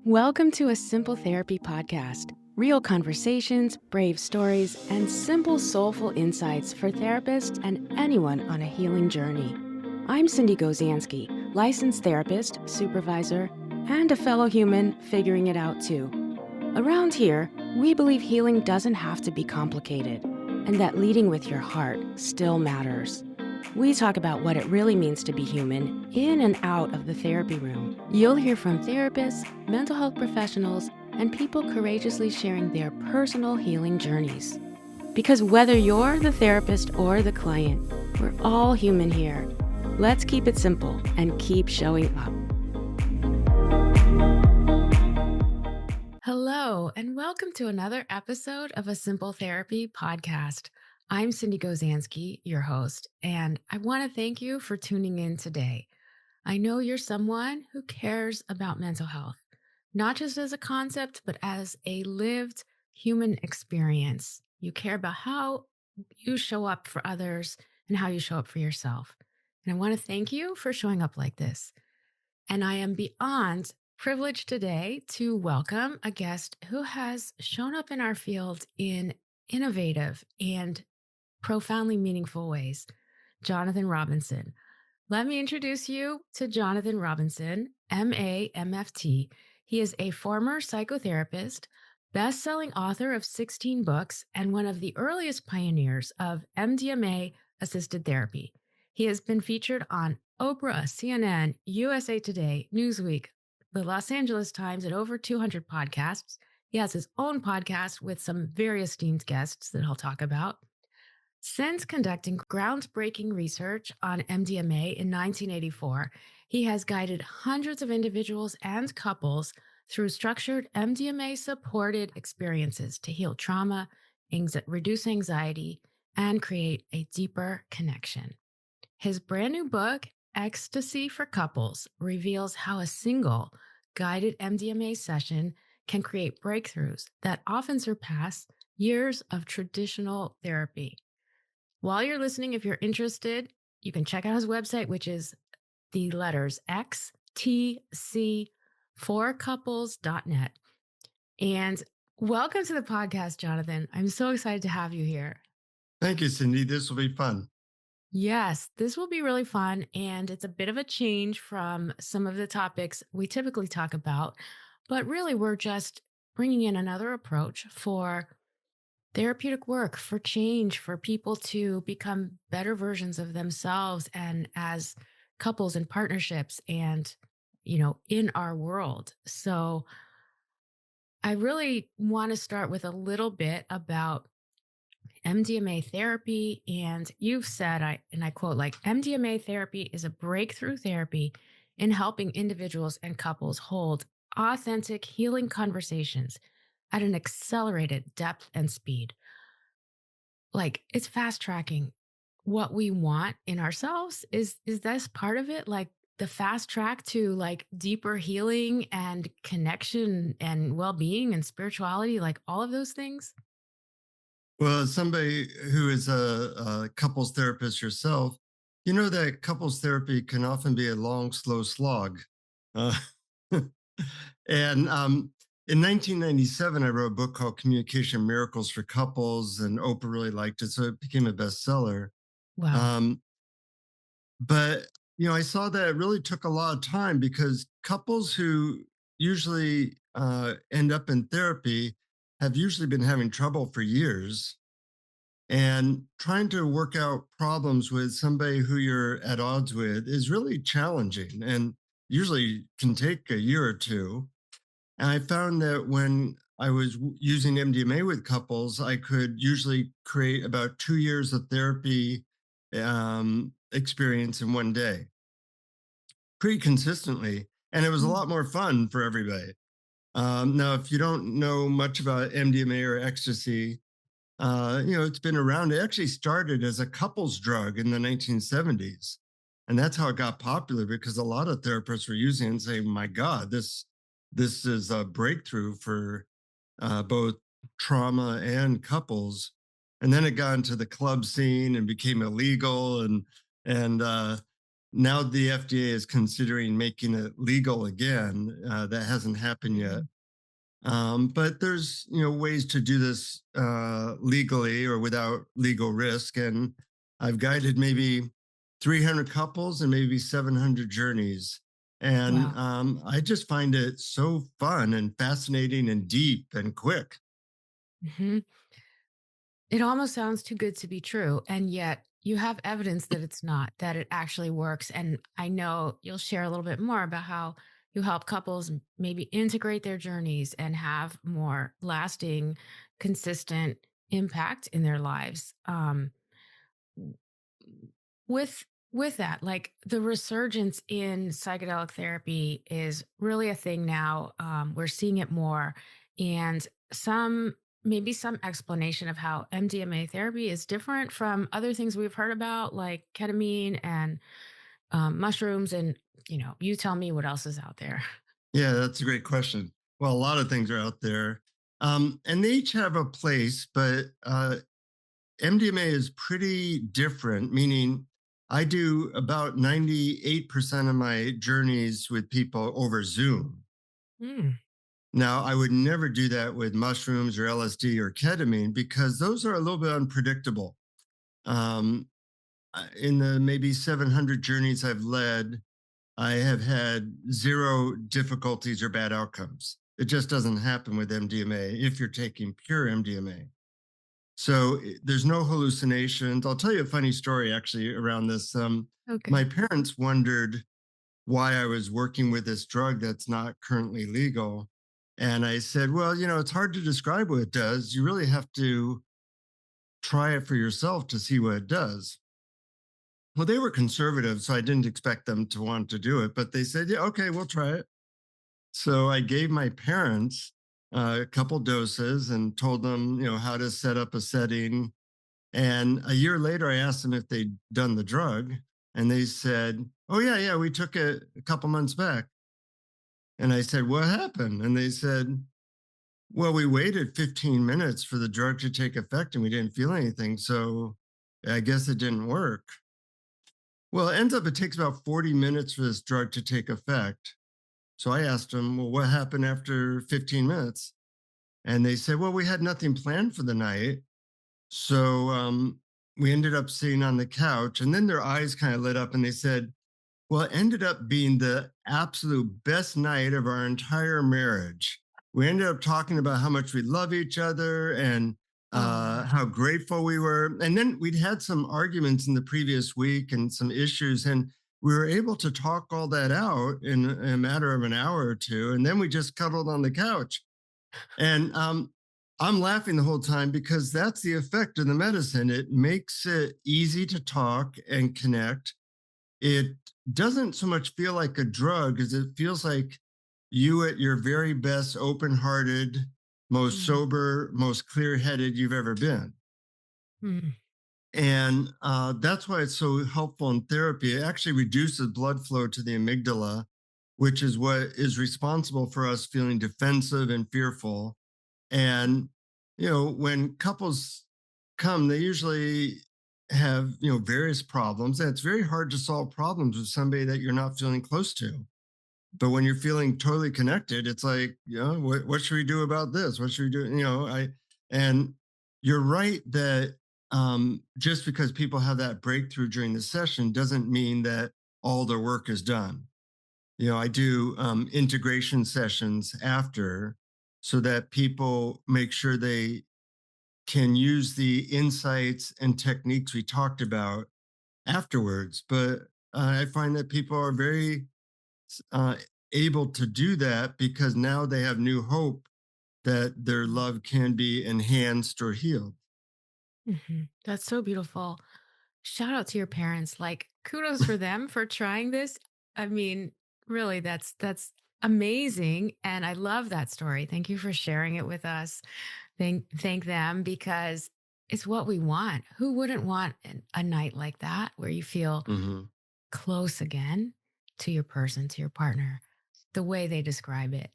Welcome to a Simple Therapy podcast. Real conversations, brave stories, and simple, soulful insights for therapists and anyone on a healing journey. I'm Sindee Gozansky, licensed therapist, supervisor, and a fellow human figuring it out too. Around here, we believe healing doesn't have to be complicated, and that leading with your heart still matters. We talk about what it really means to be human in and out of the therapy room. You'll hear from therapists, mental health professionals, and people courageously sharing their personal healing journeys. Because whether you're the therapist or the client, we're all human here. Let's keep it simple and keep showing up. Hello, and welcome to another episode of a Simple Therapy podcast. I'm Sindee Gozansky, your host, and I want to thank you for tuning in today. I know you're someone who cares about mental health, not just as a concept, but as a lived human experience. You care about how you show up for others and how you show up for yourself. And I want to thank you for showing up like this. And I am beyond privileged today to welcome a guest who has shown up in our field in innovative and profoundly meaningful ways, Jonathan Robinson. Let me introduce you to Jonathan Robinson, M.A., M.F.T. He is a former psychotherapist, best-selling author of 16 books, and one of the earliest pioneers of MDMA-assisted therapy. He has been featured on Oprah, CNN, USA Today, Newsweek, the Los Angeles Times, and over 200 podcasts. He has his own podcast with some very esteemed guests that he'll talk about. Since conducting groundbreaking research on MDMA in 1984, he has guided hundreds of individuals and couples through structured MDMA-supported experiences to heal trauma, reduce anxiety, and create a deeper connection. His brand new book, Ecstasy for Couples, reveals how a single guided MDMA session can create breakthroughs that often surpass years of traditional therapy. While you're listening, if you're interested, you can check out his website, which is the letters XTC4couples.net. And welcome to the podcast, Jonathan. I'm so excited to have you here. Thank you, Sindee. This will be fun. Yes, this will be really fun. And it's a bit of a change from some of the topics we typically talk about. But really, we're just bringing in another approach for therapeutic work, for change, for people to become better versions of themselves and as couples and partnerships and, in our world. So I really want to start with a little bit about MDMA therapy. And you've said, and I quote, like, MDMA therapy is a breakthrough therapy in helping individuals and couples hold authentic healing conversations at an accelerated depth and speed. Like, it's fast tracking what we want in ourselves. Is this part of it? Like the fast track to like deeper healing and connection and well-being and spirituality, like all of those things? Well, as somebody who is a couples therapist yourself, you know that couples therapy can often be a long, slow slog. Uh, and in 1997, I wrote a book called Communication Miracles for Couples, and Oprah really liked it, so it became a bestseller. Wow. Um, but I saw that it really took a lot of time because couples who usually end up in therapy have usually been having trouble for years. And trying to work out problems with somebody who you're at odds with is really challenging and usually can take a year or two. And I found that when I was using MDMA with couples, I could usually create about 2 years of therapy experience in one day pretty consistently. And it was a Mm. lot more fun for everybody. Now, if you don't know much about MDMA or ecstasy, it's been around. It actually started as a couples drug in the 1970s. And that's how it got popular because a lot of therapists were using it and saying, my God, this is a breakthrough for both trauma and couples. And then it got into the club scene and became illegal. And now the FDA is considering making it legal again. That hasn't happened yet. Mhm. But there's ways to do this legally or without legal risk, and I've guided maybe 300 couples and maybe 700 journeys, and Wow. I just find it so fun and fascinating and deep and quick. Mhm. It almost sounds too good to be true. And yet you have evidence that it's not, that it actually works. And I know you'll share a little bit more about how you help couples maybe integrate their journeys and have more lasting, consistent impact in their lives. With with that, like the resurgence in psychedelic therapy is really a thing now. We're seeing it more, and some maybe some explanation of how MDMA therapy is different from other things we've heard about, like ketamine and mushrooms. And you tell me what else is out there. Yeah, that's a great question. Well, a lot of things are out there, and they each have a place, but MDMA is pretty different, meaning I do about 98% of my journeys with people over Zoom. Mm, Now, I would never do that with mushrooms or LSD or ketamine because those are a little bit unpredictable. Um, in the maybe 700 journeys I've led, I have had zero difficulties or bad outcomes. It just doesn't happen with MDMA if you're taking pure MDMA. So there's no hallucinations. I'll tell you a funny story actually around this. My okay. parents wondered why I was working with this drug that's not currently legal. And I said, well, it's hard to describe what it does. You really have to try it for yourself to see what it does. Well, they were conservative, so I didn't expect them to want to do it, but they said, yeah, okay, we'll try it. So I gave my parents a couple doses and told them, how to set up a setting. And a year later, I asked them if they'd done the drug, and they said, "Oh yeah, yeah, we took it a couple months back." And I said, "What happened?" And they said, "Well, we waited 15 minutes for the drug to take effect, and we didn't feel anything, so I guess it didn't work." Well, it ends up it takes about 40 minutes for this drug to take effect. So I asked them, "Well, what happened after 15 minutes?" And they said, "Well, we had nothing planned for the night. So we ended up sitting on the couch, and then their eyes kind of lit up and they said, well, it ended up being the absolute best night of our entire marriage. We ended up talking about how much we love each other and Oh. how grateful we were. And then we'd had some arguments in the previous week and some issues, and we were able to talk all that out in a matter of an hour or two. And then we just cuddled on the couch. And I'm laughing the whole time because that's the effect of the medicine. It makes it easy to talk and connect. It doesn't so much feel like a drug as it feels like you at your very best, open hearted, most Mm, sober, most clear headed you've ever been. mm, And that's why it's so helpful in therapy. It actually reduces blood flow to the amygdala, which is what is responsible for us feeling defensive and fearful. And, when couples come, they usually have, various problems. And it's very hard to solve problems with somebody that you're not feeling close to. But when you're feeling totally connected, it's like, what should we do about this? What should we do? And you're right that just because people have that breakthrough during the session doesn't mean that all their work is done. I do integration sessions after so that people make sure they can use the insights and techniques we talked about afterwards. But I find that people are very uh, able to do that because now they have new hope that their mm, love can be enhanced or healed. That's so beautiful. Shout out to your parents. Like, kudos for them for trying this. I mean, really, that's amazing. And I love that story. Thank you for sharing it with us. Thank them, because it's what we want. Who wouldn't want a night like that where you feel Hmm. close again to your person, to your partner, the way they describe it?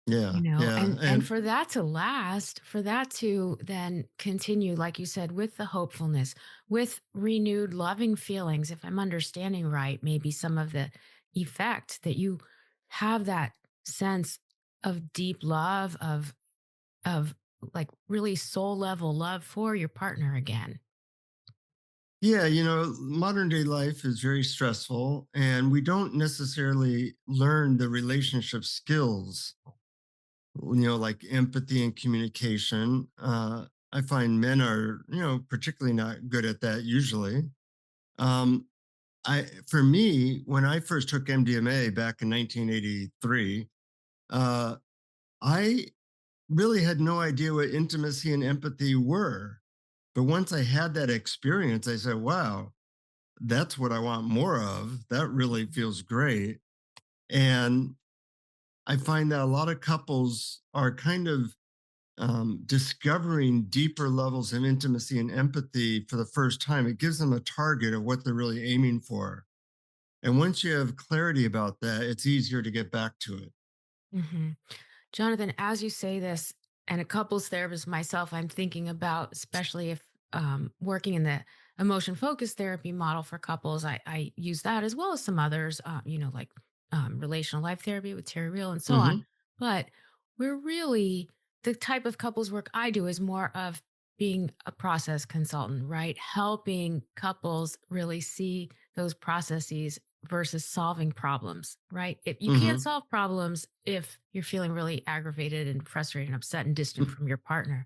Yeah. Yeah. And And for that to last, for that to then continue, like you said, with the hopefulness, with renewed loving feelings, if I'm understanding right, maybe some of the effect that you have that sense of deep love, of like really soul level love for your partner again. yeah, modern day life is very stressful, and we don't necessarily learn the relationship skills, like empathy and communication. I find men are, particularly not good at that usually. Um, for me, when I first took MDMA back in 1983, uh, I really had no idea what intimacy and empathy were. But once I had that experience, I said, wow, that's what I want more of. That really feels great. And I find that a lot of couples are kind of discovering deeper levels of intimacy and empathy for the first time. It gives them a target of what they're really aiming for. And once you have clarity about that, it's easier to get back to it. hmm Jonathan, as you say this, and a couples therapist myself, I'm thinking about, especially if working in the emotion focused therapy model for couples, I use that as well as some others, like relational life therapy with Terry Real and so on. Hmm. But we're really, the type of couples work I do is more of being a process consultant, right? Helping couples really see those processes versus solving problems, right? If you can't Hmm. solve problems if you're feeling really aggravated and frustrated and upset and distant from your partner.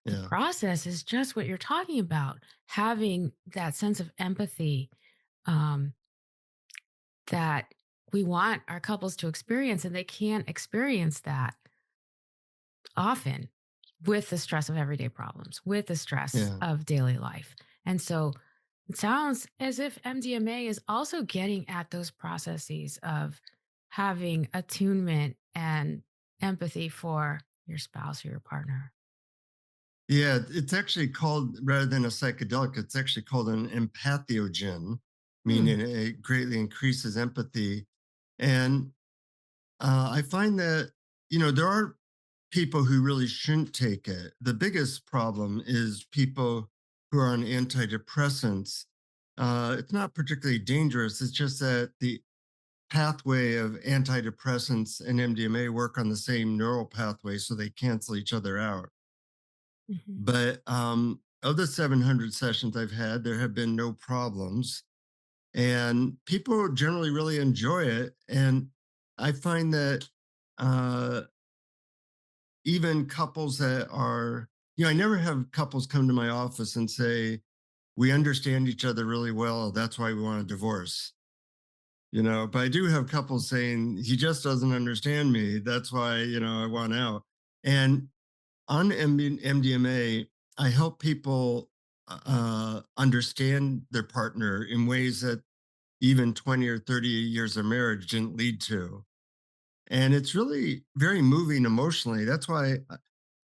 The Yeah. process is just what you're talking about, having that sense of empathy um, that we want our couples to experience, and they can't experience that often with the stress of everyday problems, with the stress Yeah. of daily life. And so it sounds as if MDMA is also getting at those processes of having attunement and empathy for your spouse or your partner. Yeah, it's actually called, rather than a psychedelic, it's actually called an empathiogen, Hmm. meaning it greatly increases empathy. And I find that, there are people who really shouldn't take it. The biggest problem is people who are on antidepressants. It's not particularly dangerous. It's just that the pathway of antidepressants and MDMA work on the same neural pathway, so they cancel each other out. Hmm. But of the 700 sessions I've had, there have been no problems. And people generally really enjoy it. And I find that uh, even couples that are, I never have couples come to my office and say, we understand each other really well. That's why we want a divorce. But I do have couples saying, he just doesn't understand me. That's why, I want out. And on MDMA, I help people understand their partner in ways that even 20 or 30 years of marriage didn't lead to. And it's really very moving emotionally. That's why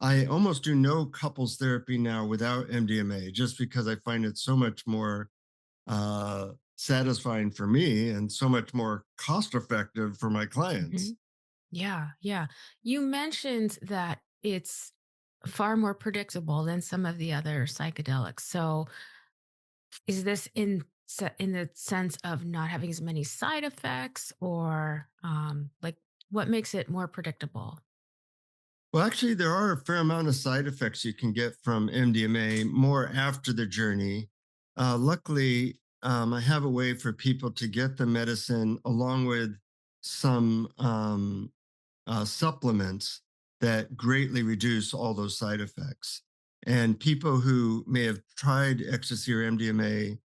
I almost do no couples therapy now without MDMA, just because I find it so much more satisfying for me and so much more cost effective for my Hmm. clients. Yeah, yeah. You mentioned that it's far more predictable than some of the other psychedelics. So, is this in the sense of not having as many side effects, or like what makes it more predictable? Well, actually, there are a fair amount of side effects you can get from MDMA more after the journey. Luckily, I have a way for people to get the medicine along with some supplements that greatly reduce all those side effects. And people who may have tried ecstasy or MDMA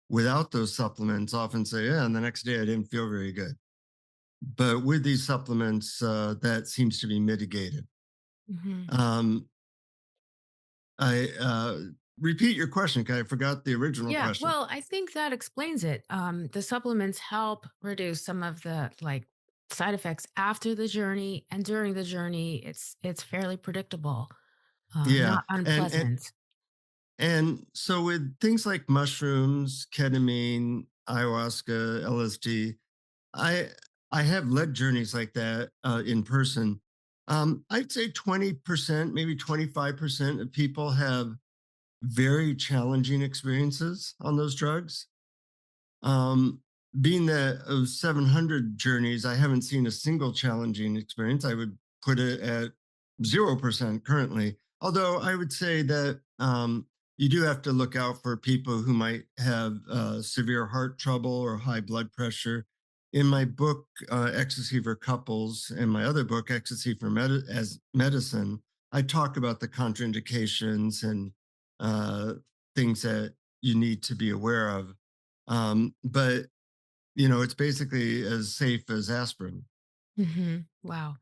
without those supplements often say, yeah, and the next day I didn't feel very good. But with these supplements, that seems to be mitigated. Hmm. Um, I repeat your question, 'cause I forgot the original Yeah, question. well, I think that explains it. The supplements help reduce some of the like side effects after the journey, and during the journey, it's fairly predictable, Yeah, not and and unpleasant. and so with things like mushrooms, ketamine, ayahuasca, LSD, I I have led journeys like that in person. I'd say 20%, maybe 25% of people have very challenging experiences on those drugs. Um, Being that of 700 journeys, I haven't seen a single challenging experience. I would put it at 0% currently. Although I would say that you do have to look out for people who might have severe heart trouble or high blood pressure. In my book, Ecstasy for Couples, and my other book, Ecstasy for as Medicine, I talk about the contraindications and uh, things that you need to be aware of. But it's basically as safe as aspirin. Wow.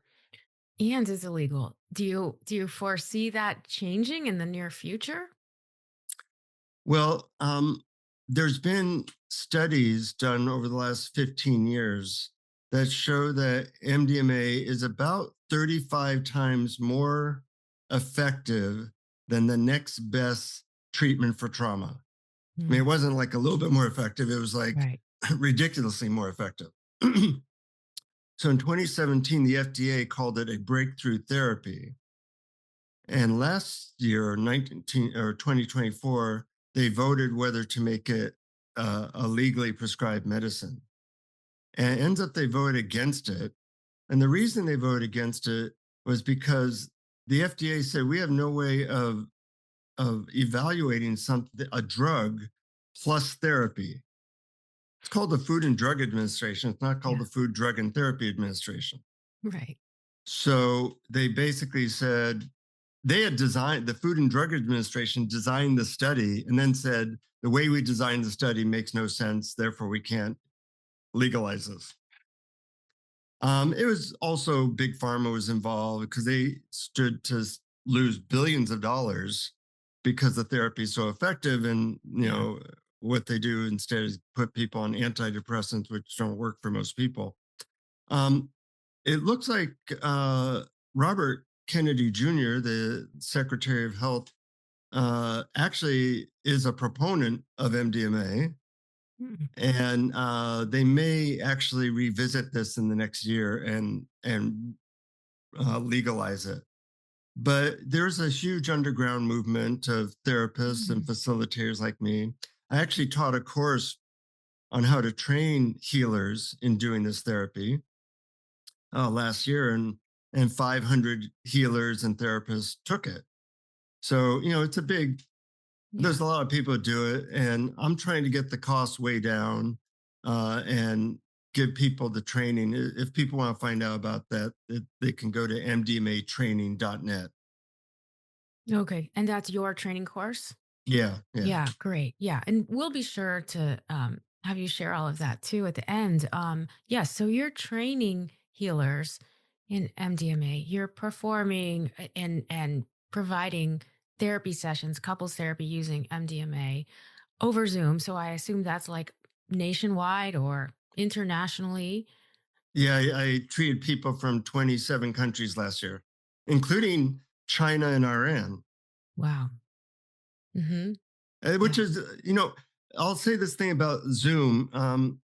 And is illegal. Do you foresee that changing in the near future? Well, there's been studies done over the last 15 years that show that MDMA is about 35 times more effective than the next best treatment for trauma. I mean, it Mm, wasn't like a little bit more effective, it was like right. ridiculously more effective. So in 2017, the FDA called it a breakthrough therapy. And last year, 2024, they voted whether to make it a legally prescribed medicine. And it ends up they voted against it. And the reason they voted against it was because the FDA said we have no way of evaluating something a drug plus therapy. It's called the Food and Drug Administration. It's not called Yeah. the Food, Drug, and Therapy Administration. Right. So they basically said they had designed the Food and Drug Administration designed the study and then said the way we designed the study makes no sense, therefore we can't legalize this. It was also Big Pharma was involved because they stood to lose billions of dollars because the therapy is so effective, and Yeah. what they do instead is put people on antidepressants, which don't work for most people. Um, it looks like Robert Kennedy Jr., the Secretary of Health, actually is a proponent of MDMA, Mm, and they may actually revisit this in the next year and legalize it. But there's a huge underground movement of therapists and mm, facilitators like me. I actually taught a course on how to train healers in doing this therapy last year, and 500 healers and therapists took it. So it's a big yeah. there's a lot of people who do it, and I'm trying to get the cost way down and give people the training. If people want to find out about that, they can go to mdmatraining.net. Okay. And that's your training course? Yeah, yeah. Yeah, great. Yeah. And we'll be sure to have you share all of that too at the end. Yeah. So you're training healers in MDMA. You're performing and providing therapy sessions, couples therapy using MDMA over Zoom. So I assume that's like nationwide or internationally. Yeah, I treated people from 27 countries last year, including China and Iran, Wow. Mm-hmm. which Yeah. is, I'll say this thing about Zoom.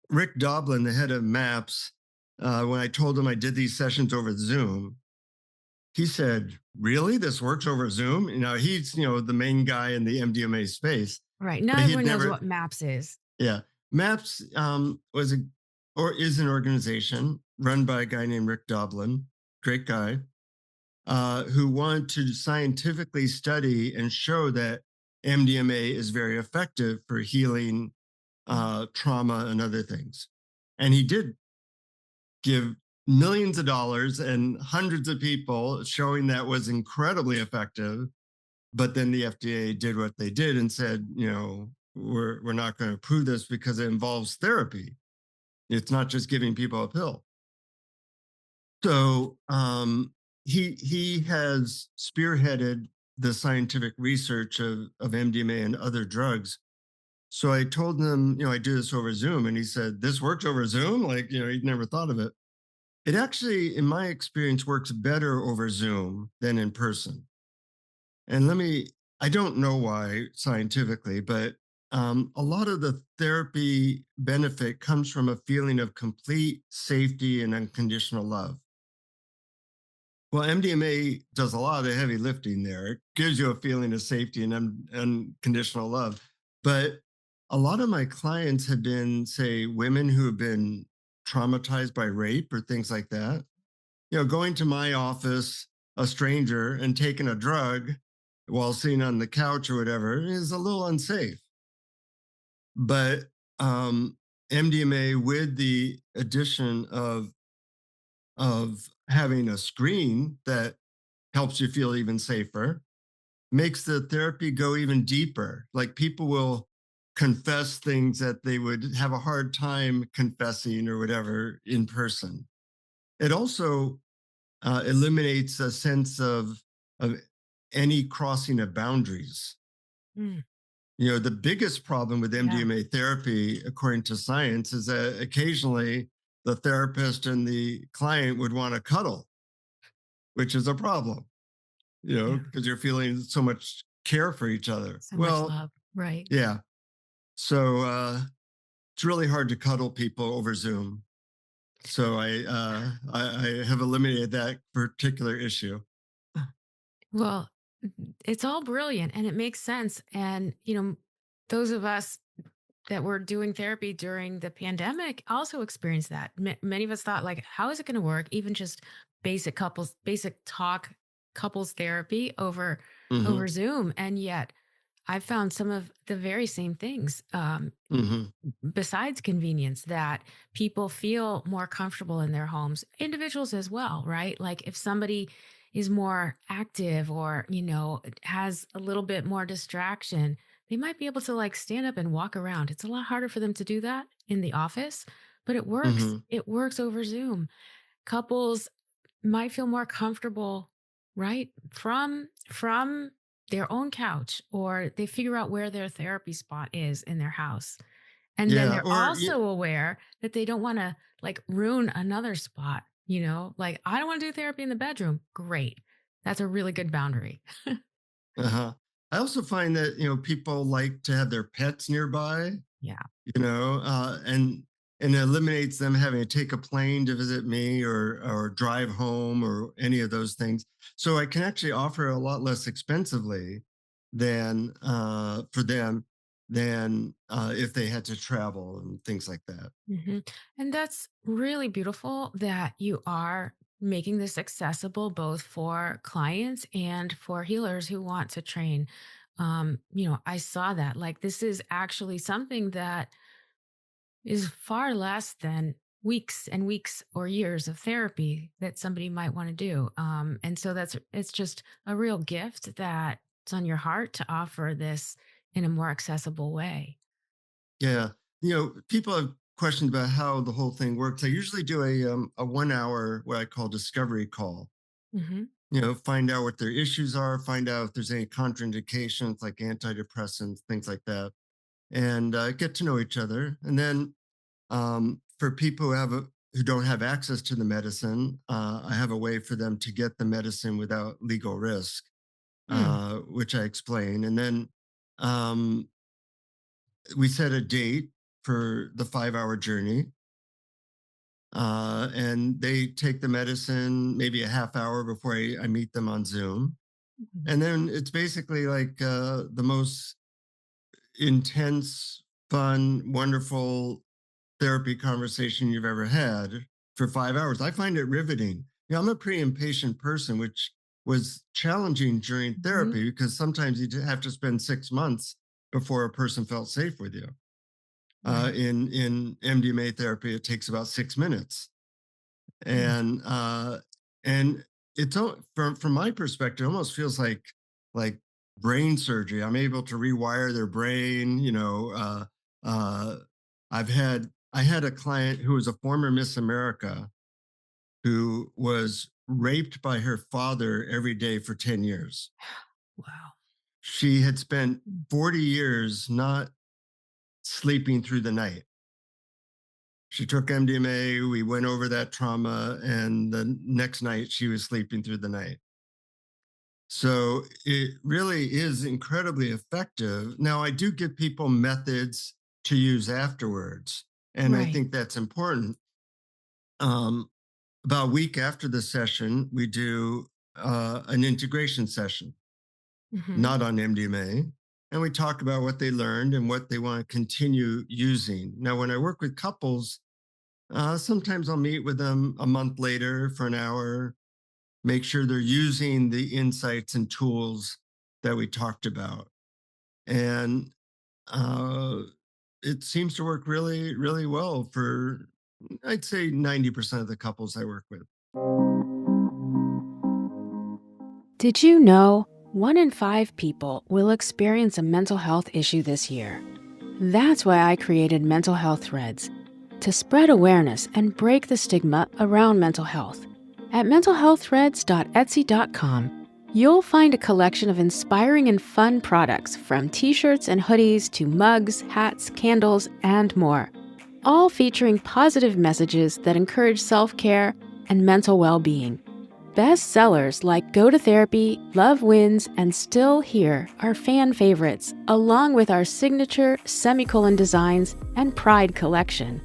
Rick Doblin, the head of MAPS, when I told him I did these sessions over Zoom, he said, "Really? This works over Zoom?" He's the main guy in the MDMA space, Right. Not but he'd everyone knows never. what MAPS is. Yeah, MAPS was a or is an organization run by a guy named Rick Doblin, great guy, who wanted to scientifically study and show that MDMA is very effective for healing Mm. trauma and other things, and he did give millions of dollars and hundreds of people showing that was incredibly effective. But then the FDA did what they did and said, we're not going to approve this because it involves therapy. It's not just giving people a pill. So he has spearheaded the scientific research of MDMA and other drugs. So I told him, I do this over Zoom, and he said, "This works over Zoom." Like, he'd never thought of it. It actually, in my experience, works better over Zoom than in person. And I don't know why scientifically, but a lot of the therapy benefit comes from a feeling of complete safety and unconditional love. Well, MDMA does a lot of the heavy lifting there. It gives you a feeling of safety and unconditional love. But a lot of my clients have been, say, women who have been traumatized by rape or things like that. Going to my office, a stranger, and taking a drug while sitting on the couch or whatever is a little unsafe. But MDMA, with the addition of having a screen that helps you feel even safer, makes the therapy go even deeper. Like people will confess things that they would have a hard time confessing or whatever in person. It also eliminates a sense of any crossing of boundaries. Mm, The biggest problem with yeah, MDMA therapy, according to science, is that occasionally the therapist and the client would want to cuddle, which is a problem, yeah. because you're feeling so much care for each other. So much Well, love. Right. yeah. So it's really hard to cuddle people over Zoom. So I have eliminated that particular issue. Well, it's all brilliant and it makes sense. And, those of us that were doing therapy during the pandemic also experienced that. Many of us thought, like, how is it going to work? Even just basic talk couples therapy over Hmm. Zoom. And yet I found some of the very same things. Hmm. Besides convenience, that people feel more comfortable in their homes, individuals as well, right? Like if somebody is more active or, has a little bit more distraction, they might be able to like stand up and walk around. It's a lot harder for them to do that in the office, but it works. Hmm. It works over Zoom. Couples might feel more comfortable, right? From their own couch, or they figure out where their therapy spot is in their house. And then Yeah. they're also aware that they don't want to like ruin another spot, like I don't want to do therapy in the bedroom. Great. That's a really good boundary. Uh-huh. I also find that people like to have their pets nearby, Yeah. and it eliminates them having to take a plane to visit me or drive home or any of those things. So I can actually offer a lot less expensively than for them than if they had to travel and things like that. And that's really beautiful that you are making this accessible both for clients and for healers who want to train. I saw that like this is actually something that is far less than weeks and weeks or years of therapy that somebody might want to do. And so it's just a real gift that it's on your heart to offer this in a more accessible way. Yeah. People have questions about how the whole thing works. I usually do a 1 hour, what I call discovery call. Hmm. Find out what their issues are, find out if there's any contraindications like antidepressants, things like that, and get to know each other. And then for people who don't have access to the medicine, I have a way for them to get the medicine without legal risk, Mm. which I explain. And then um, we set a date for the 5 hour journey. And they take the medicine maybe a half hour before I meet them on Zoom. Mhm. And then it's basically like the most intense, fun, wonderful therapy conversation you've ever had for 5 hours. I find it riveting. I'm a pretty impatient person, which was challenging during Mhm. therapy because sometimes you have to spend 6 months before a person felt safe with you. Right. In MDMA therapy, it takes about 6 minutes, Mm. and from my perspective, it almost feels like brain surgery. I'm able to rewire their brain. Uh, I had a client who was a former Miss America who was raped by her father every day for 10 years. Wow. She had spent 40 years not sleeping through the night. She took MDMA. We went over that trauma, and the next night she was sleeping through the night. So it really is incredibly effective. Now, I do give people methods to use afterwards, and I Right. think that's important. Um, about a week after the session, we do an integration session, Hmm. not on MDMA. And we talk about what they learned and what they want to continue using. Now, when I work with couples, sometimes I'll meet with them a month later for an hour, make sure they're using the insights and tools that we talked about. And uh, it seems to work really, really well for, I'd say, 90% of the couples I work with. Did you know 1 in 5 people will experience a mental health issue this year? That's why I created Mental Health Threads to spread awareness and break the stigma around mental health. At mentalhealththreads.etsy.com, you'll find a collection of inspiring and fun products from t-shirts and hoodies to mugs, hats, candles, and more, all featuring positive messages that encourage self-care and mental well-being. Bestsellers like Go to Therapy, Love Wins, and Still Here are fan favorites, along with our signature semicolon designs and Pride collection.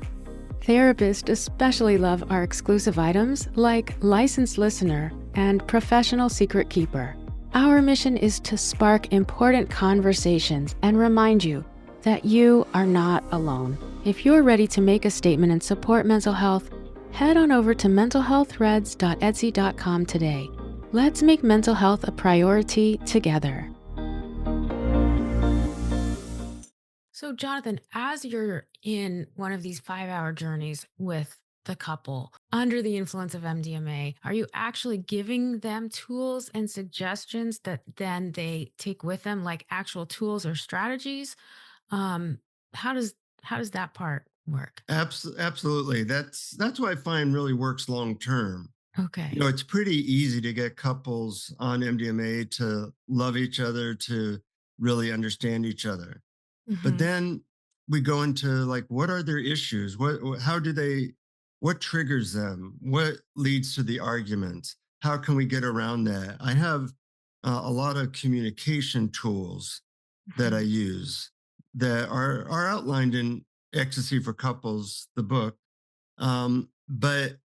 Therapists especially love our exclusive items like Licensed Listener and Professional Secret Keeper. Our mission is to spark important conversations and remind you that you are not alone. If you're ready to make a statement and support mental health, head on over to mentalhealththreads.etsy.com today. Let's make mental health a priority together. So, Jonathan, as you're in one of these 5-hour journeys with the couple under the influence of MDMA, are you actually giving them tools and suggestions that then they take with them, like actual tools or strategies? Um, how does that part work? Absolutely. That's what I find really works long term. Okay. It's pretty easy to get couples on MDMA to love each other, to really understand each other. But Hmm. then we go into, like, what are their issues? How do they, what triggers them? What leads to the arguments? How can we get around that? I have a lot of communication tools that I Hmm. use that are outlined in Ecstasy for Couples, the book. But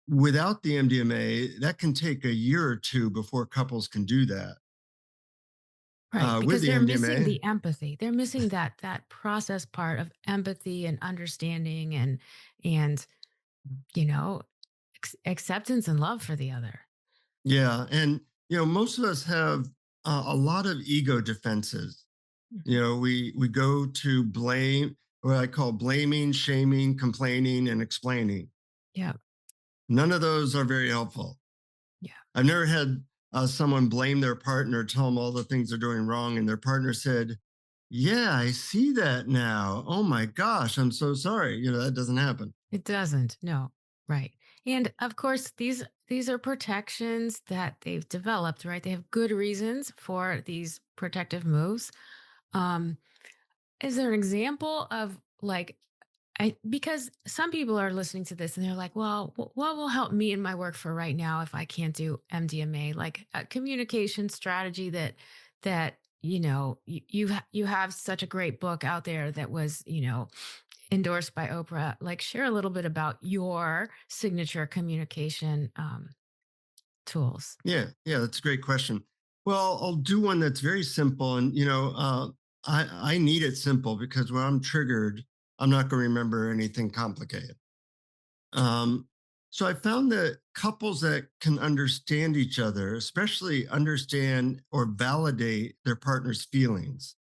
without the MDMA, that can take a year or two before couples can do that. Right, With because the they're missing MDMA, the empathy. They're missing that process part of empathy and understanding and you know acceptance and love for the other. yeah, and most of us have a lot of ego defenses. Mhm. We go to blame, what I call blaming, shaming, complaining, and explaining. Yeah, None of those are very helpful. yeah. I've never had someone blame their partner, tell them all the things they're doing wrong, and their partner said, "Yeah, I see that now. Oh my gosh, I'm so sorry." That doesn't happen. It doesn't. No. Right. And of course, these are protections that they've developed, right? They have good reasons for these protective moves. Um, is there an example of like because some people are listening to this and they're like, well, what will help me in my work for right now if I can't do MDMA? Like a communication strategy that you have such a great book out there that was endorsed by Oprah. Like, share a little bit about your signature communication tools. Yeah, that's a great question. Well, I'll do one that's very simple, and I need it simple because when I'm triggered, I'm not going to remember anything complicated. Um, so I found that couples that can understand each other, especially understand or validate their partner's feelings,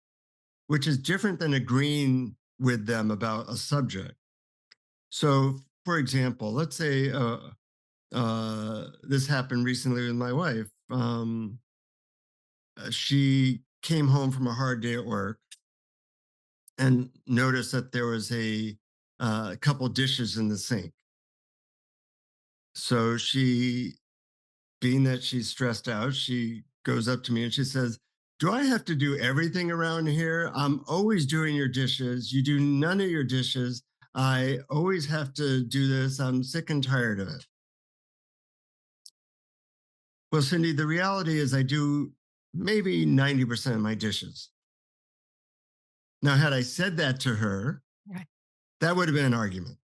which is different than agreeing with them about a subject. So, for example, let's say this happened recently with my wife. She came home from a hard day at work and noticed that there was a couple dishes in the sink. So being that she's stressed out, she goes up to me and she says, "Do I have to do everything around here? I'm always doing your dishes. You do none of your dishes. I always have to do this. I'm sick and tired of it." Well, Cindy, the reality is I do maybe 90% of my dishes. Now, had I said that to her, Right. that would have been an argument.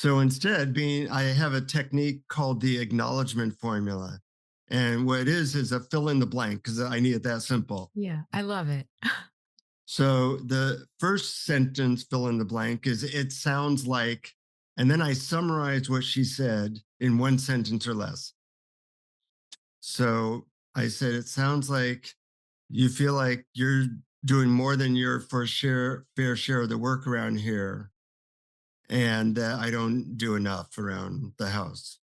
So instead, being I have a technique called the acknowledgement formula. And what it is a fill in the blank because I need it that simple. Yeah, I love it. So the first sentence fill in the blank is it sounds like, and then I summarize what she said in one sentence or less. So I said, it sounds like you feel like you're doing more than your fair share of the work around here, and that I don't do enough around the house.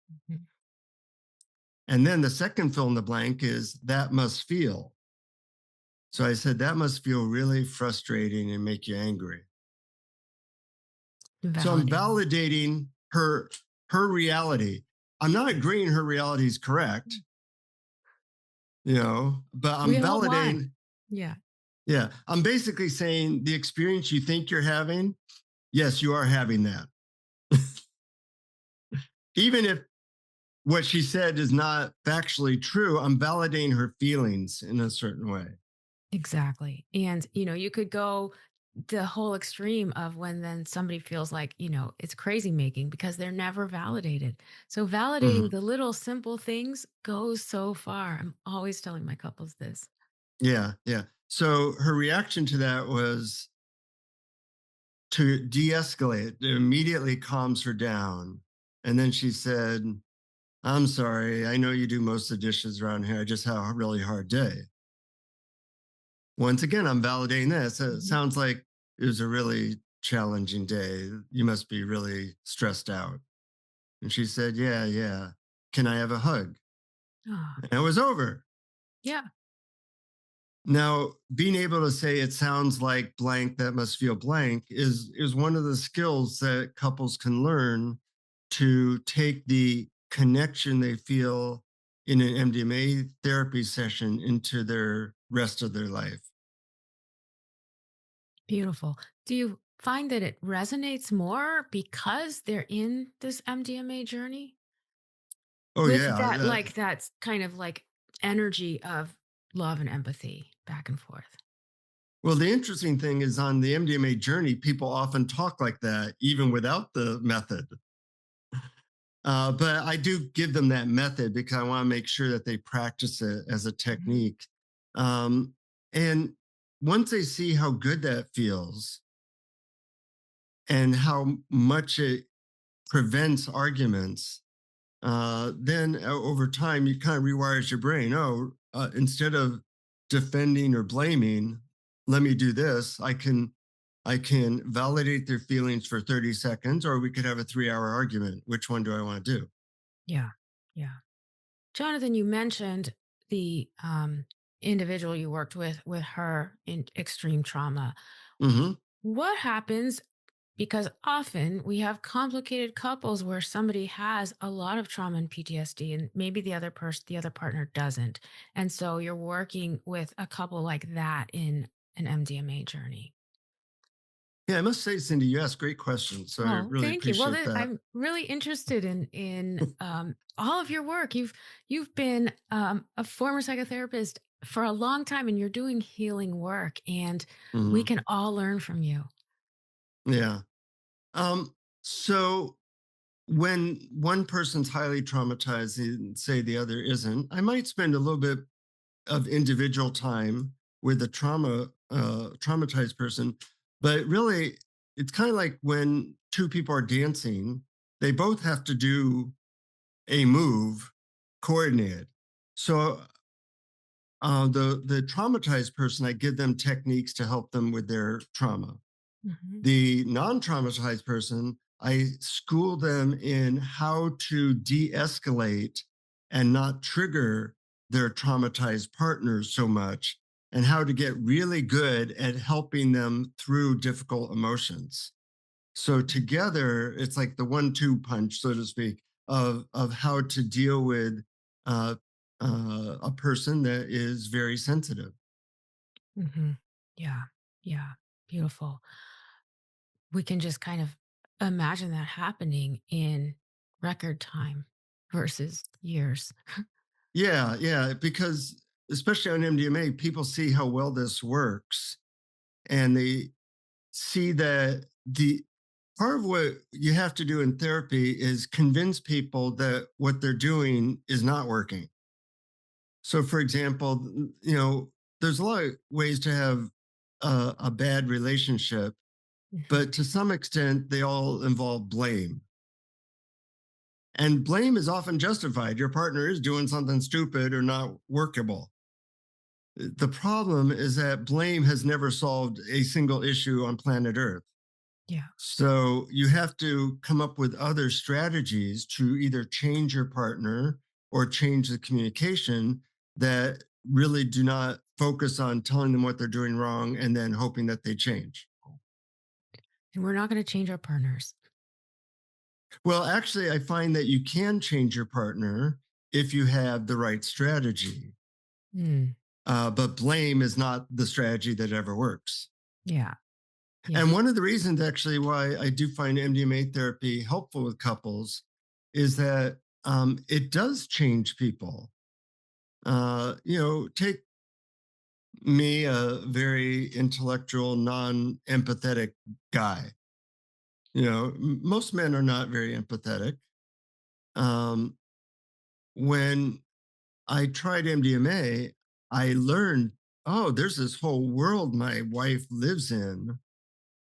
Mhm. And then the second fill in the blank is that must feel. So I said, that must feel really frustrating and make you angry. So I'm Validating. validating her reality. I'm not agreeing her reality is correct, but We I'm all want. validating. Yeah, Yeah, I'm basically saying the experience you think you're having, yes, you are having that. Even if what she said is not factually true, I'm validating her feelings in a certain way. exactly. And, you could go the whole extreme of when then somebody feels like, it's crazy making because they're never validated. So validating Mhm. the little simple things goes so far. I'm always telling my couples this. Yeah, yeah. So her reaction to that was to de-escalate. It immediately calms her down. And then she said, I'm sorry. I know you do most of the dishes around here. I just had a really hard day. Once again, I'm validating this. It Mhm. sounds like it was a really challenging day. You must be really stressed out. And she said, yeah, yeah. Can I have a hug? Ah, And it was over. yeah, Now, being able to say it sounds like blank that must feel blank is one of the skills that couples can learn to take the connection they feel in an MDMA therapy session into their rest of their life. beautiful. Do you find that it resonates more because they're in this MDMA journey? Oh With yeah. that's kind of like energy of love and empathy back and forth. Well, the interesting thing is on the MDMA journey, people often talk like that even without the method. But I do give them that method because I want to make sure that they practice it as a Mhm. technique. And once they see how good that feels and how much it prevents arguments, then over time, you kind of rewires your brain. Oh, instead of defending or blaming, let me do this. I can validate their feelings for 30 seconds, or we could have a 3 hour argument. Which one do I want to do? Yeah. Yeah. Jonathan, you mentioned the individual you worked with her in extreme trauma. Hmm. What happens because often we have complicated couples where somebody has a lot of trauma and PTSD and maybe the other partner doesn't. And so you're working with a couple like that in an MDMA journey. Yeah, I must say, Cindy, you asked great questions, so I Oh, really thank you. Well, appreciate that. I'm really interested in all of your work. You've been a former psychotherapist for a long time, and you're doing healing work, and we Hmm. can all learn from you. Yeah. So when one person's highly traumatized and say the other isn't, I might spend a little bit of individual time with a traumatized person, but really, it's kind of like when two people are dancing, they both have to do a move coordinated. So the traumatized person, I give them techniques to help them with their trauma. Hmm. The non traumatized person, I school them in how to de escalate and not trigger their traumatized partners so much, and how to get really good at helping them through difficult emotions. So, together, it's like the 1 2 punch, so to speak, of how to deal with uh, a person that is very sensitive. Hmm. Yeah, yeah, beautiful. We can just kind of imagine that happening in record time versus years. Yeah, yeah, because especially on MDMA, people see how well this works, and they see that part of what you have to do in therapy is convince people that what they're doing is not working. So, for example, there's a lot of ways to have a bad relationship, Mhm. but to some extent, they all involve blame. And blame is often justified. Your partner is doing something stupid or not workable. The problem is that blame has never solved a single issue on planet Earth. Yeah. So you have to come up with other strategies to either change your partner or change the communication that really do not focus on telling them what they're doing wrong and then hoping that they change. And we're not going to change our partners. Well, actually, I find that you can change your partner if you have the right strategy. Mm. But blame is not the strategy that ever works. Yeah. Yeah. And one of the reasons, actually, why I do find MDMA therapy helpful with couples is that it does change people. Take me, a very intellectual, non empathetic guy. Most men are not very empathetic. Um, when I tried MDMA, I learned, oh, there's this whole world my wife lives in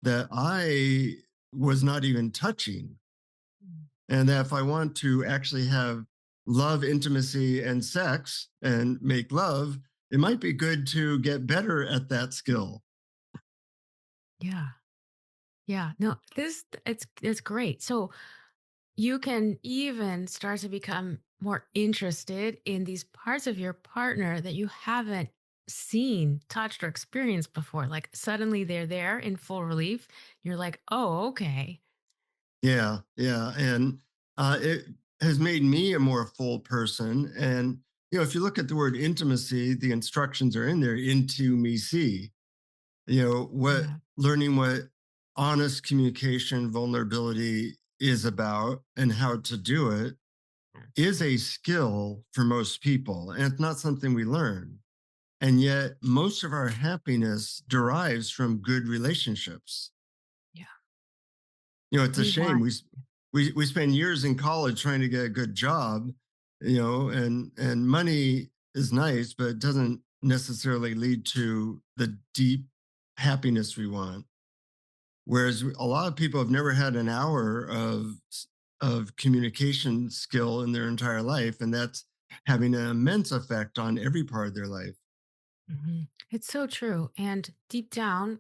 that I was not even touching. Mm. And that if I want to actually have love, intimacy, and sex and make love, it might be good to get better at that skill. Yeah. Yeah. No, it's great. So you can even start to become more interested in these parts of your partner that you haven't seen, touched, or experienced before. Like suddenly they're there in full relief. You're like, oh, okay. Yeah, yeah. And it has made me a more full person. And, if you look at the word intimacy, the instructions are in there, into me see. What Yeah. learning what honest communication, vulnerability is about and how to do it is a skill for most people. And it's not something we learn. And yet, most of our happiness derives from good relationships. Yeah. It's a We shame want, we spend years in college trying to get a good job, and money is nice, but it doesn't necessarily lead to the deep happiness we want. Whereas a lot of people have never had an hour of communication skill in their entire life, and that's having an immense effect on every part of their life. Mhm. It's so true. And deep down,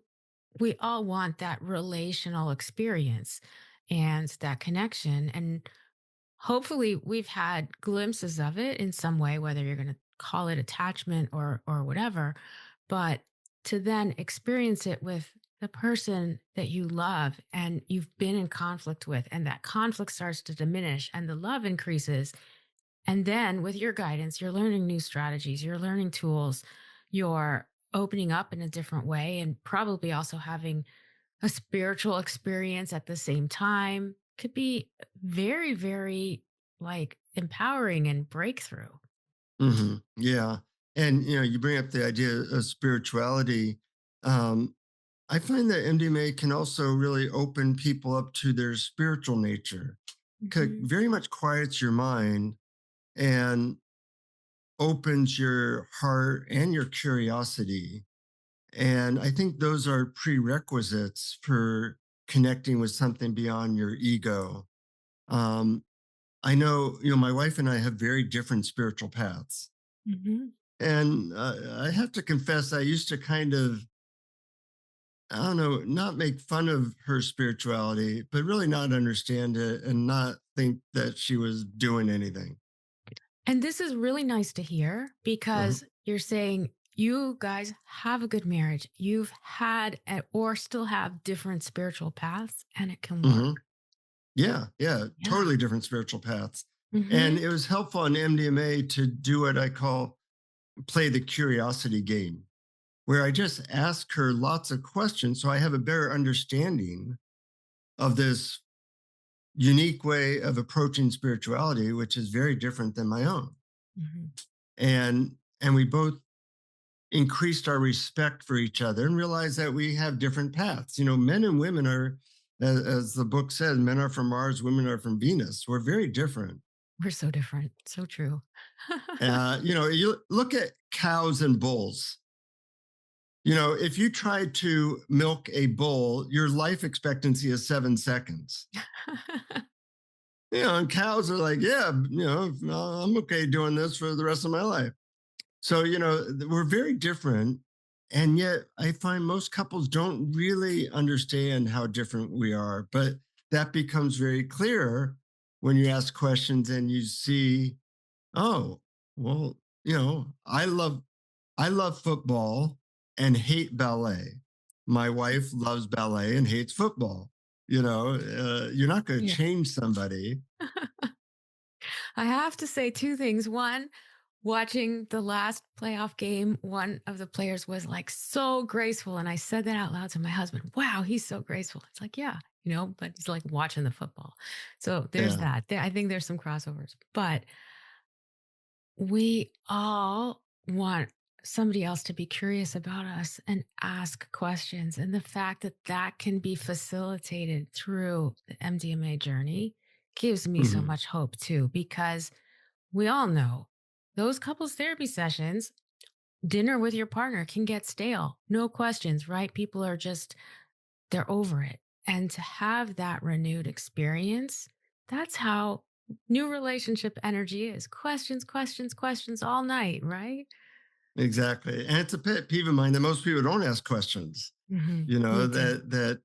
we all want that relational experience and that connection. And hopefully we've had glimpses of it in some way, whether you're going to call it attachment or whatever, but to then experience it with the person that you love and you've been in conflict with, and that conflict starts to diminish and the love increases. And then with your guidance, you're learning new strategies, you're learning tools, you're opening up in a different way, and probably also having a spiritual experience at the same time could be very, very like empowering and breakthrough. Yeah, and you bring up the idea of spirituality. Um, I find that MDMA can also really open people up to their spiritual nature. Mhm. Very much quiets your mind and opens your heart and your curiosity. And I think those are prerequisites for connecting with something beyond your ego. Um, I know, my wife and I have very different spiritual paths. Mhm. And I have to confess, I used to kind of, I don't know, not make fun of her spirituality, but really not understand it and not think that she was doing anything. And this is really nice to hear Uh-huh. because you're saying you guys have a good marriage. You've had or still have different spiritual paths and it can Hmm. work. Yeah, yeah, Yeah. totally different spiritual paths. And Mhm. it was helpful in MDMA to do what I call play the curiosity game, where I just ask her lots of questions so I have a better understanding of this unique way of approaching spirituality, which is very different than my own. Mhm. And we both increased our respect for each other and realized that we have different paths. Men and women are As the book says, men are from Mars, women are from Venus. We're very different. We're so different. So true. You look at cows and bulls. If you try to milk a bull, your life expectancy is 7 seconds. And cows are like, yeah, I'm okay doing this for the rest of my life. So, we're very different. And yet I find most couples don't really understand how different we are. But that becomes very clear when you ask questions and you see, oh, well, I love football and hate ballet. My wife loves ballet and hates football. You're not going to Yeah. change somebody. I have to say two things. One, watching the last playoff game, one of the players was like so graceful. And I said that out loud to my husband. Wow, he's so graceful. It's like, yeah, but he's like watching the football. So there's Yeah. that. I think there's some crossovers, but we all want somebody else to be curious about us and ask questions. And the fact that that can be facilitated through the MDMA journey gives me so Mhm. much hope too, because we all know those couples therapy sessions, dinner with your partner can get stale. No questions, right? People are just, they're over it. And to have that renewed experience, that's how new relationship energy is. Questions, questions, questions all night, right? Exactly. And it's a pet peeve of mine that most people don't ask questions. Me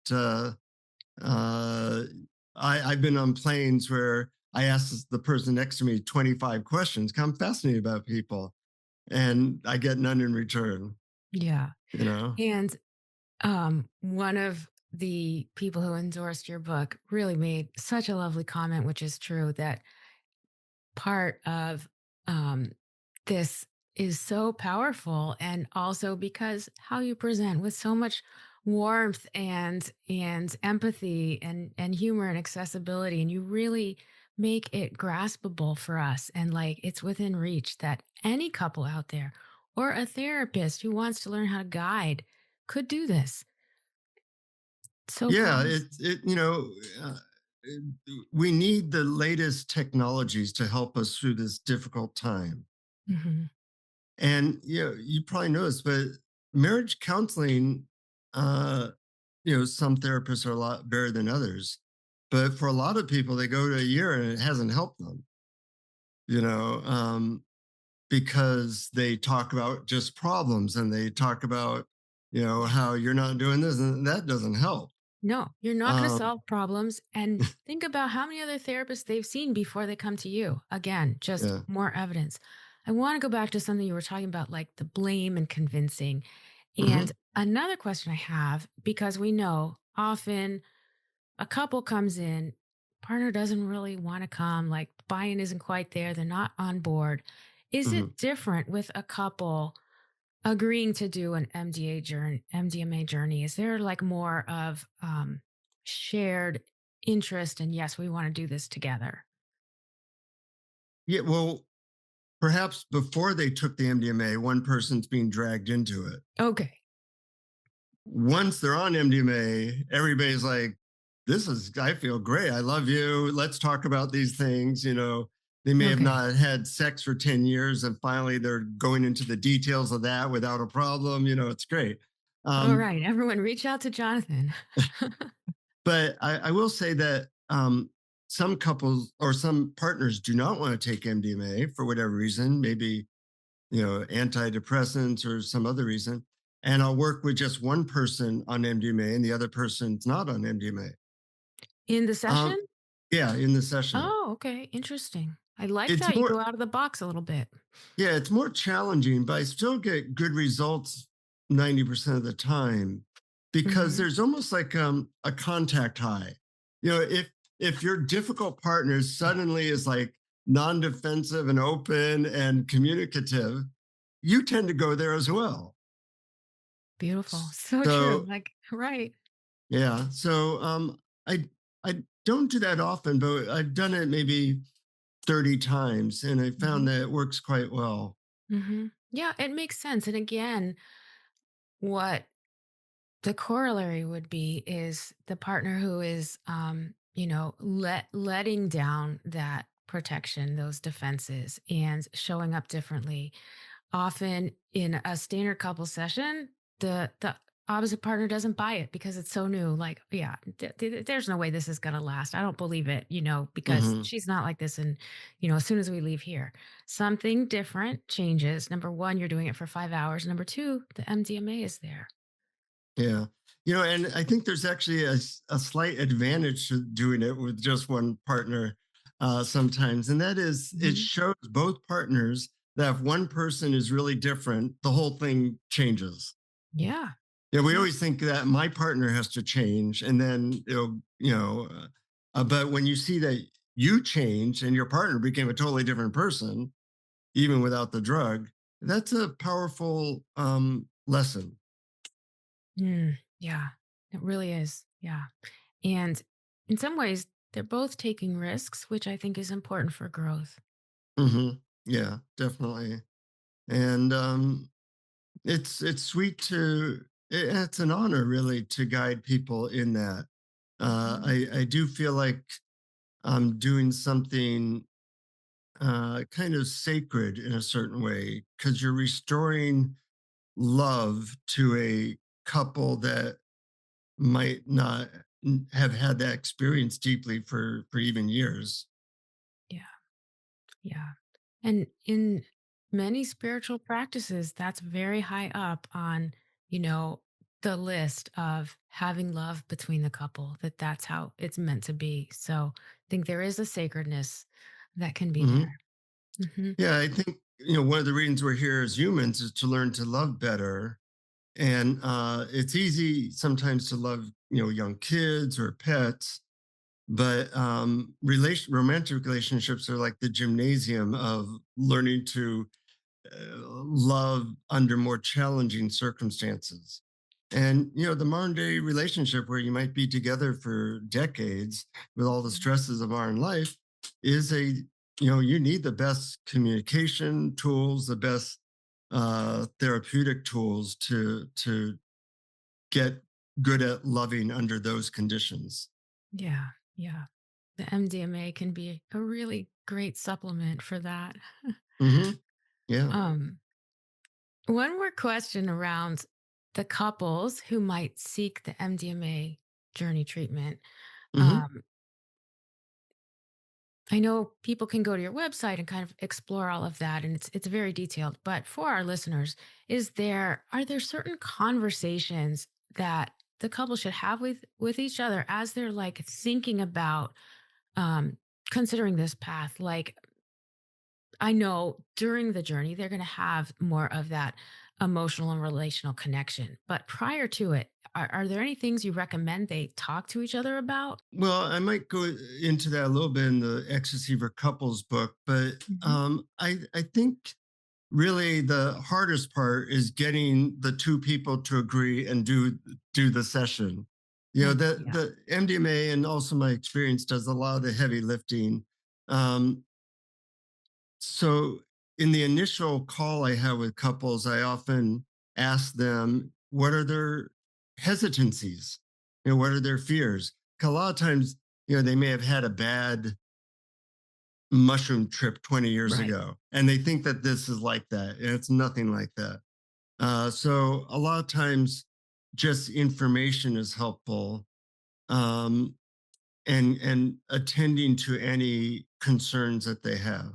too. Uh, I've been on planes where I asked the person next to me 25 questions. 'Cause I'm fascinated about people, and I get none in return. Yeah. You know. And one of the people who endorsed your book really made such a lovely comment, which is true, that part of um, this is so powerful, and also because how you present with so much warmth and empathy and humor and accessibility, and you really make it graspable for us, and like it's within reach, that any couple out there or a therapist who wants to learn how to guide could do this. So Yeah. cool. Uh, we need the latest technologies to help us through this difficult time. Hmm. And you probably know this, but marriage counseling, uh, some therapists are a lot better than others. But for a lot of people, they go to a year and it hasn't helped them, you know, um, because they talk about just problems and they talk about, Yeah. how you're not doing this and that doesn't help. No, you're not going to Um, solve problems. And think about how many other therapists they've seen before they come to you. Again, just yeah. more evidence. I want to go back to something you were talking about, like the blame and convincing. And Hmm. another question I have, because we know often a couple comes in, partner doesn't really want to come, like buy-in isn't quite there, they're not on board. Is Hmm. it different with a couple agreeing to do an MDMA journey? Is there like more of shared interest? And yes, we want to do this together. Yeah. Well, perhaps before they took the MDMA, one person's being dragged into it. Okay. Once they're on MDMA, everybody's like, I feel great. I love you. Let's talk about these things. They may have Okay. not had sex for 10 years and finally they're going into the details of that without a problem. It's great. All Um, right. Everyone reach out to Jonathan. but I will say that some couples or some partners do not want to take MDMA for whatever reason, maybe antidepressants or some other reason. And I'll work with just one person on MDMA and the other person's not on MDMA. In the session? Um, yeah, in the session. Oh, okay. Interesting. I like It's that. You more, go out of the box a little bit. yeah, it's more challenging, but I still get good results 90% of the time because Hmm. there's almost like a contact high. If your difficult partner suddenly is like non-defensive and open and communicative, you tend to go there as well. Beautiful. So true. So Like, right. yeah. So I don't do that often, but I've done it maybe 30 times and I found Hmm. that it works quite well. Hmm. Yeah, it makes sense. And again, what The corollary would be is the partner who is, letting down that protection, those defenses, and showing up differently. Often in a standard couple session, the opposite partner doesn't buy it because it's so new. Like, yeah, there's no way this is gonna last. I don't believe it, because Hmm. she's not like this. And as soon as we leave here, something different changes. Number one, you're doing it for 5 hours. Number two, the MDMA is there. Yeah. And I think there's actually a slight advantage to doing it with just one partner sometimes. And that is it Mhm. shows both partners that if one person is really different, the whole thing changes. Yeah. Yeah, we Yeah. always think that my partner has to change, and then but when you see that you changed and your partner became a totally different person, even without the drug, that's a powerful lesson. Yeah. It really is. Yeah. And in some ways, they're both taking risks, which I think is important for growth. Hmm. Yeah, definitely. And it's sweet it's an honor really to guide people in that. Mhm. I do feel like I'm doing something kind of sacred in a certain way because you're restoring love to a couple that might not have had that experience deeply for even years. Yeah. Yeah. And in many spiritual practices, that's very high up on, you know, the list of having love between the couple, that's how it's meant to be. So I think there is a sacredness that can be Hmm. there. Hmm. Yeah, I think one of the reasons we're here as humans is to learn to love better. And it's easy sometimes to love young kids or pets, but romantic relationships are like the gymnasium of learning to love under more challenging circumstances. And the modern day relationship where you might be together for decades with all the stresses of our life is you need the best communication tools, the best therapeutic tools to get good at loving under those conditions. Yeah. Yeah. The MDMA can be a really great supplement for that. Hmm. Yeah. um, One more question around the couples who might seek the MDMA journey treatment. Hmm. Um, I know people can go to your website and kind of explore all of that, and it's very detailed. But for our listeners, are there certain conversations that the couple should have with each other as they're like thinking about um, considering this path? Like, I know during the journey, they're going to have more of that emotional and relational connection. But prior to it, are there any things you recommend they talk to each other about? Well, I might go into that a little bit in the Ecstasy for Couples book, but Hmm. I think really the hardest part is getting the two people to agree and do the session. Yeah. The MDMA and also my experience does a lot of the heavy lifting. Um, so in the initial call I have with couples, I often ask them what are their hesitancies, what are their fears. 'Cause a lot of times, they may have had a bad mushroom trip 20 years Right. ago and they think that this is like that, and it's nothing like that. So a lot of times just information is helpful, um, and attending to any concerns that they have.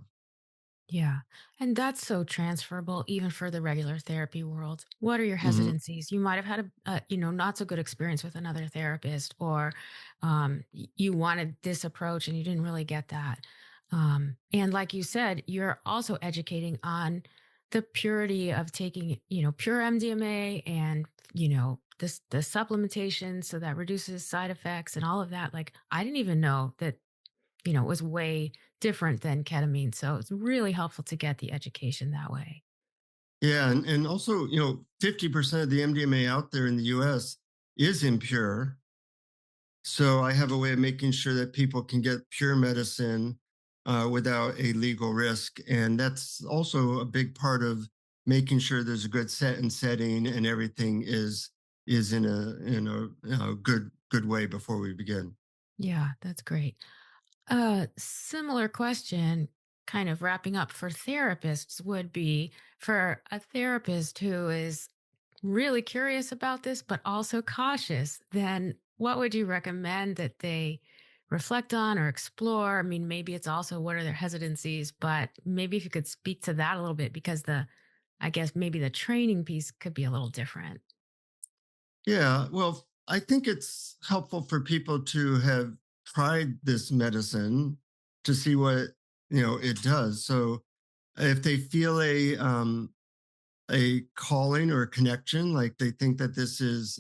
Yeah. And that's so transferable even for the regular therapy world. What are your Hmm. hesitancies? You might have had not so good experience with another therapist, or you wanted this approach and you didn't really get that. And like you said, you're also educating on the purity of taking, pure MDMA and, the supplementation so that reduces side effects and all of that. Like, I didn't even know that it was way different than ketamine. So it's really helpful to get the education that way. Yeah, and also 50% of the MDMA out there in the US is impure. So I have a way of making sure that people can get pure medicine without a legal risk. And that's also a big part of making sure there's a good set and setting and everything is is in a good way before we begin. Yeah, that's great. Similar question, kind of wrapping up for therapists, would be for a therapist who is really curious about this, but also cautious, then what would you recommend that they reflect on or explore? I mean, maybe it's also what are their hesitancies, but maybe if you could speak to that a little bit, because I guess maybe the training piece could be a little different. Yeah, well, I think it's helpful for people to have tried this medicine to see what it does. So if they feel a calling or a connection, like they think that this is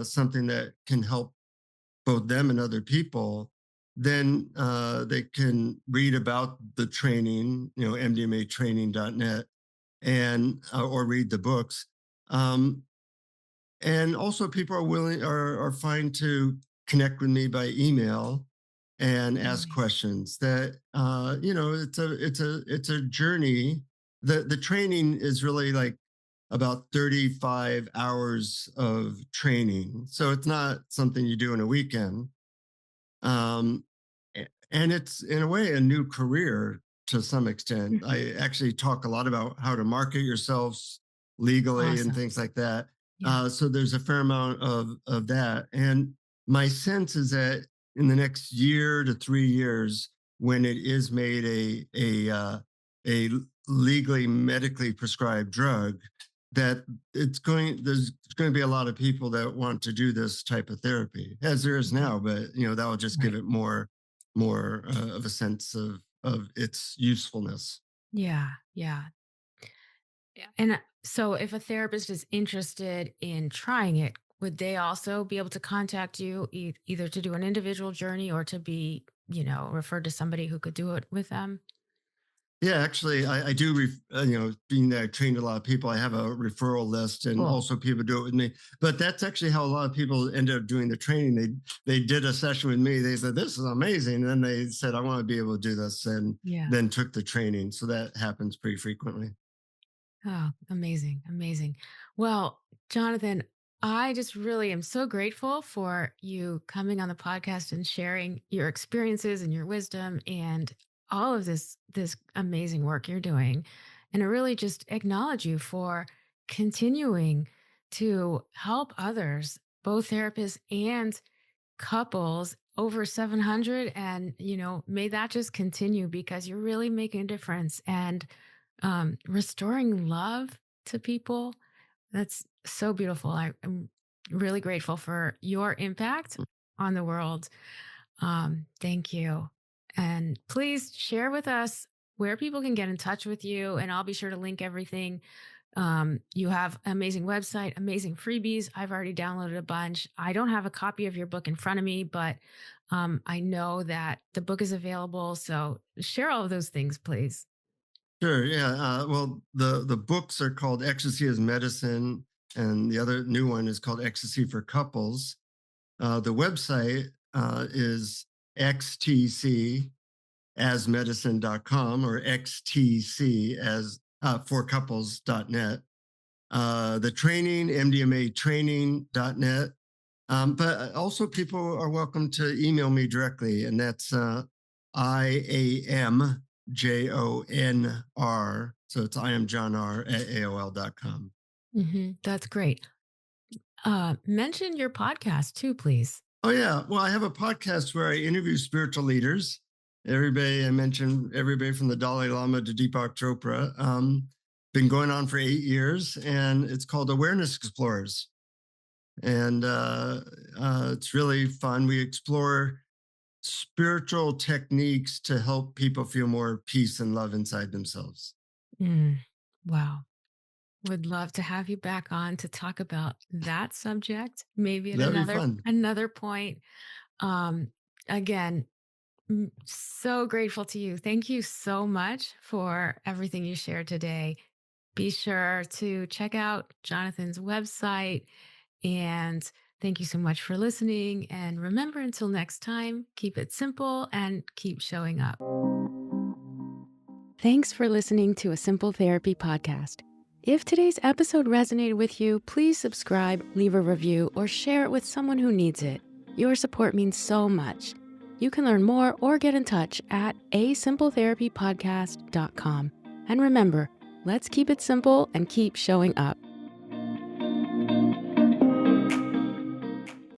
something that can help both them and other people, then they can read about the training, mdmatraining.net, and or read the books. Um, and also, people are fine to connect with me by email and ask Nice. questions. That it's a journey. The training is really like about 35 hours of training, so it's not something you do in a weekend. um, and it's in a way a new career to some extent. Mhm. I actually talk a lot about how to market yourselves legally and Awesome. things like that. Yeah. So there's a fair amount of that, and my sense is that in the next year to 3 years, when it is made a legally medically prescribed drug, that there's going to be a lot of people that want to do this type of therapy, as there is Mhm. now, but that will just give Right. it more of a sense of its usefulness. Yeah. Yeah. Yeah. And so if a therapist is interested in trying it, would they also be able to contact you either to do an individual journey or to be, referred to somebody who could do it with them? Yeah, actually, I do. Being that I trained a lot of people, I have a referral list, and Cool. also people do it with me. But that's actually how a lot of people end up doing the training. They did a session with me. They said this is amazing, and then they said I want to be able to do this, and Yeah. then took the training. So that happens pretty frequently. Oh, amazing. Amazing. Well, Jonathan, I just really am so grateful for you coming on the podcast and sharing your experiences and your wisdom and all of this amazing work you're doing. And I really just acknowledge you for continuing to help others, both therapists and couples over 700, and may that just continue because you're really making a difference and restoring love to people. That's so beautiful. I'm really grateful for your impact on the world. Thank you. And please share with us where people can get in touch with you. And I'll be sure to link everything. You have an amazing website, amazing freebies. I've already downloaded a bunch. I don't have a copy of your book in front of me, but I know that the book is available. So share all of those things, please. Sure. Yeah. Well, the books are called Ecstasy as Medicine, and the other new one is called Ecstasy for Couples. The website is xtc as medicine.com or xtc as for couples.net. The training, mdmatraining.net. But also, people are welcome to email me directly, and that's IAMJONR. So it's I am John R at AOL.com. That's great. Mention your podcast too, please. Oh, yeah. Well, I have a podcast where I interview spiritual leaders. Everybody, I mentioned everybody from the Dalai Lama to Deepak Chopra. Been going on for 8 years, and it's called Awareness Explorers. And it's really fun. We explore spiritual techniques to help people feel more peace and love inside themselves. Mm, wow. Would love to have you back on to talk about that subject, maybe at That'd be another fun. another point. Um, Again, so grateful to you. Thank you so much for everything you shared today. Be sure to check out Jonathan's website. And thank you so much for listening. And remember, until next time, keep it simple and keep showing up. Thanks for listening to a Simple Therapy podcast. If today's episode resonated with you, please subscribe, leave a review, or share it with someone who needs it. Your support means so much. You can learn more or get in touch at asimpletherapypodcast.com. And remember, let's keep it simple and keep showing up.